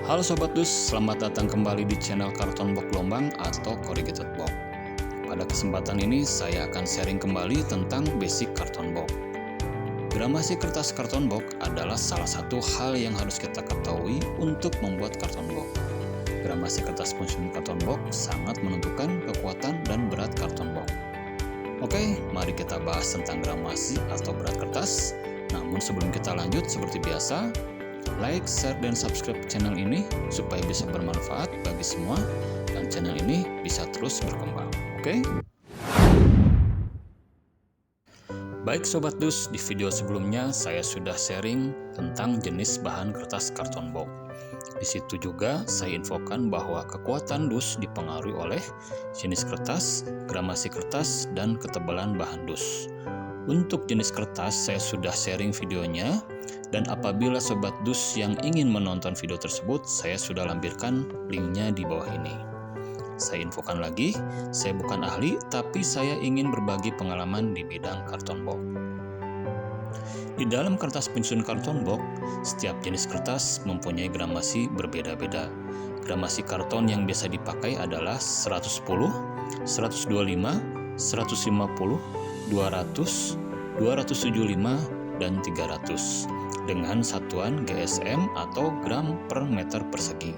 Halo Sobat Dus, selamat datang kembali di channel Karton Box Gelombang atau Corrugated Box. Pada kesempatan ini saya akan sharing kembali tentang basic karton box. Gramasi kertas karton box adalah salah satu hal yang harus kita ketahui untuk membuat karton box. Gramasi kertas penyusun karton box sangat menentukan kekuatan dan berat karton box. Oke, mari kita bahas tentang gramasi atau berat kertas. Namun sebelum kita lanjut, seperti biasa, like, share, dan subscribe channel ini supaya bisa bermanfaat bagi semua dan channel ini bisa terus berkembang. Oke? Baik Sobat Dus, di video sebelumnya saya sudah sharing tentang jenis bahan kertas karton box. Di situ juga saya infokan bahwa kekuatan dus dipengaruhi oleh jenis kertas, gramasi kertas, dan ketebalan bahan dus. Untuk jenis kertas saya sudah sharing videonya, dan apabila Sobat Dus yang ingin menonton video tersebut, saya sudah lampirkan linknya di bawah ini. Saya infokan lagi, saya bukan ahli, tapi saya ingin berbagi pengalaman di bidang karton box. Di dalam kertas penyusun karton box, setiap jenis kertas mempunyai gramasi berbeda-beda. Gramasi karton yang biasa dipakai adalah 110, 125, 150, 200, 275, dan 300 dengan satuan GSM atau gram per meter persegi.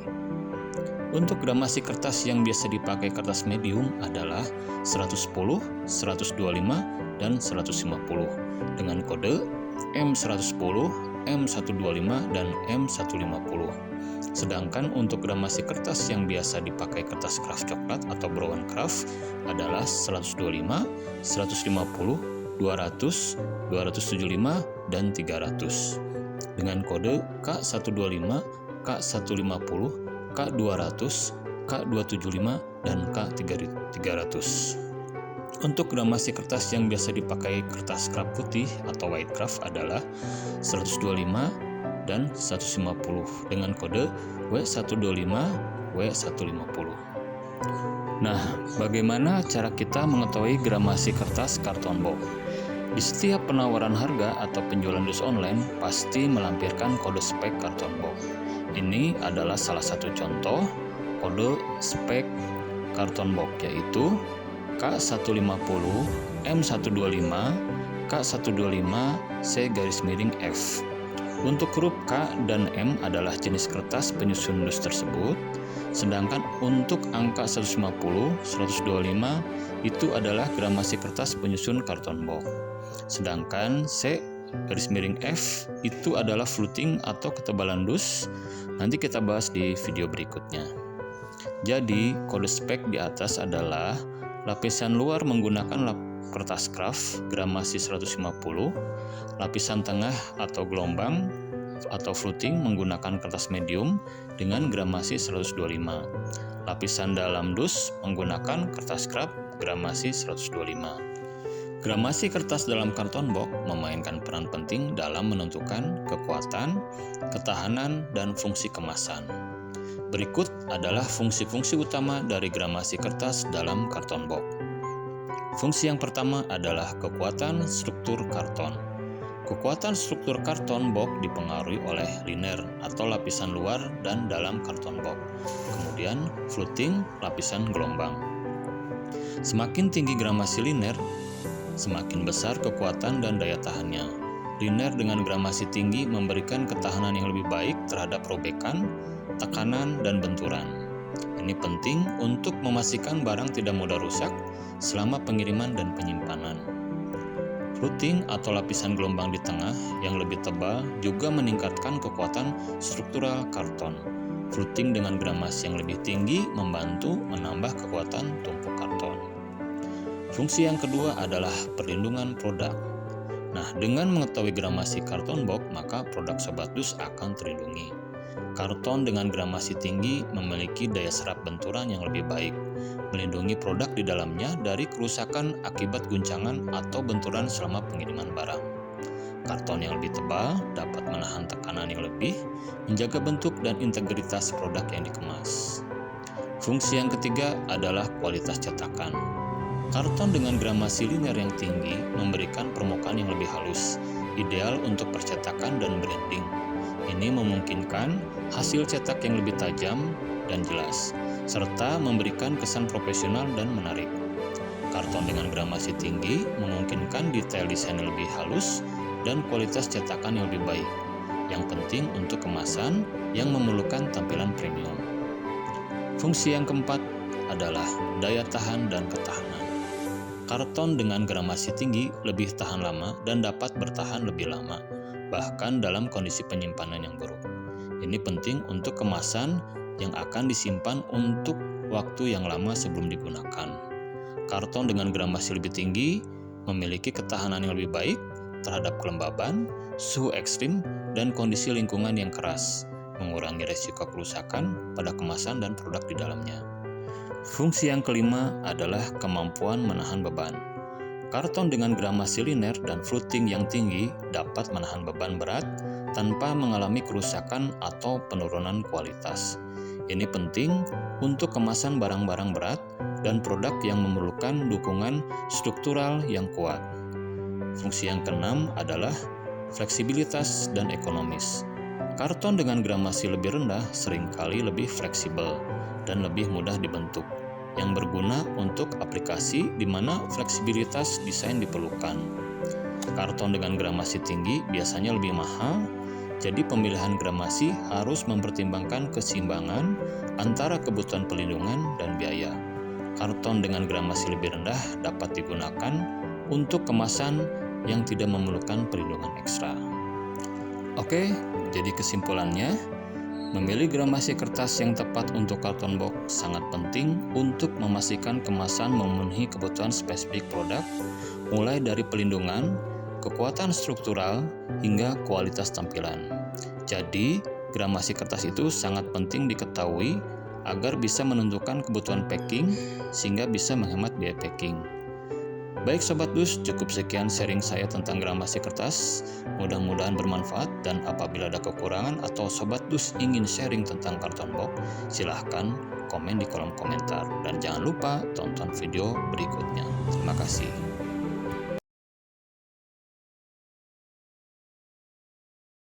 Untuk gramasi kertas yang biasa dipakai kertas medium adalah 110, 125, dan 150 dengan kode M110, M125, dan M150. Sedangkan untuk gramasi kertas yang biasa dipakai kertas kraft coklat atau brown kraft adalah 125, 150, 200, 275, dan 300 dengan kode K125, K150, K200, K275, dan K300. Untuk gramasi kertas yang biasa dipakai kertas kraft putih atau white kraft adalah 125 dan 150 dengan kode W125, W150. Nah, bagaimana cara kita mengetahui gramasi kertas karton box? Di setiap penawaran harga atau penjualan dus online pasti melampirkan kode spek karton box. Ini adalah salah satu contoh kode spek karton box, yaitu K150, M125, K125, C_F. Untuk huruf K dan M adalah jenis kertas penyusun dus tersebut, sedangkan untuk angka 150, 125 itu adalah gramasi kertas penyusun karton box. Sedangkan C_F itu adalah fluting atau ketebalan dus. Nanti kita bahas di video berikutnya. Jadi, kode spek di atas adalah lapisan luar menggunakan kertas kraft gramasi 150, lapisan tengah atau gelombang atau fluting menggunakan kertas medium dengan gramasi 125. Lapisan dalam dus menggunakan kertas kraft gramasi 125. Gramasi kertas dalam karton box memainkan peran penting dalam menentukan kekuatan, ketahanan, dan fungsi kemasan. Berikut adalah fungsi-fungsi utama dari gramasi kertas dalam karton box. Fungsi yang pertama adalah kekuatan struktur karton. Kekuatan struktur karton box dipengaruhi oleh liner atau lapisan luar dan dalam karton box. Kemudian fluting, lapisan gelombang. Semakin tinggi gramasi liner, semakin besar kekuatan dan daya tahannya. Liner dengan gramasi tinggi memberikan ketahanan yang lebih baik terhadap robekan, tekanan, dan benturan. Ini penting untuk memastikan barang tidak mudah rusak selama pengiriman dan penyimpanan. Fluting atau lapisan gelombang di tengah yang lebih tebal juga meningkatkan kekuatan struktural karton. Fluting dengan gramasi yang lebih tinggi membantu menambah kekuatan tumpuk karton. Fungsi yang kedua adalah perlindungan produk. Nah, dengan mengetahui gramasi karton box, maka produk Sobat Dus akan terlindungi. Karton dengan gramasi tinggi memiliki daya serap benturan yang lebih baik, melindungi produk di dalamnya dari kerusakan akibat guncangan atau benturan selama pengiriman barang. Karton yang lebih tebal dapat menahan tekanan yang lebih, menjaga bentuk dan integritas produk yang dikemas. Fungsi yang ketiga adalah kualitas cetakan. Karton dengan gramasi liner yang tinggi memberikan permukaan yang lebih halus, ideal untuk percetakan dan branding. Ini memungkinkan hasil cetak yang lebih tajam dan jelas, serta memberikan kesan profesional dan menarik. Karton dengan gramasi tinggi memungkinkan detail desain yang lebih halus dan kualitas cetakan yang lebih baik. Yang penting untuk kemasan yang memerlukan tampilan premium. Fungsi yang keempat adalah daya tahan dan ketahanan. Karton dengan gramasi tinggi lebih tahan lama dan dapat bertahan lebih lama, bahkan dalam kondisi penyimpanan yang buruk. Ini penting untuk kemasan yang akan disimpan untuk waktu yang lama sebelum digunakan. Karton dengan gramasi lebih tinggi memiliki ketahanan yang lebih baik terhadap kelembaban, suhu ekstrim, dan kondisi lingkungan yang keras, mengurangi resiko kerusakan pada kemasan dan produk di dalamnya. Fungsi yang kelima adalah kemampuan menahan beban. Karton dengan gramasi linear dan fluting yang tinggi dapat menahan beban berat tanpa mengalami kerusakan atau penurunan kualitas. Ini penting untuk kemasan barang-barang berat dan produk yang memerlukan dukungan struktural yang kuat. Fungsi yang keenam adalah fleksibilitas dan ekonomis. Karton dengan gramasi lebih rendah seringkali lebih fleksibel dan lebih mudah dibentuk, yang berguna untuk aplikasi di mana fleksibilitas desain diperlukan. Karton dengan gramasi tinggi biasanya lebih mahal, jadi pemilihan gramasi harus mempertimbangkan keseimbangan antara kebutuhan pelindungan dan biaya. Karton dengan gramasi lebih rendah dapat digunakan untuk kemasan yang tidak memerlukan perlindungan ekstra. Oke, jadi kesimpulannya, memilih gramasi kertas yang tepat untuk karton box sangat penting untuk memastikan kemasan memenuhi kebutuhan spesifik produk, mulai dari pelindungan, kekuatan struktural, hingga kualitas tampilan. Jadi, gramasi kertas itu sangat penting diketahui agar bisa menentukan kebutuhan packing sehingga bisa menghemat biaya packing. Baik Sobat Dus, cukup sekian sharing saya tentang gramasi kertas. Mudah-mudahan bermanfaat, dan apabila ada kekurangan atau Sobat Dus ingin sharing tentang karton box, silahkan komen di kolom komentar. Dan jangan lupa tonton video berikutnya. Terima kasih.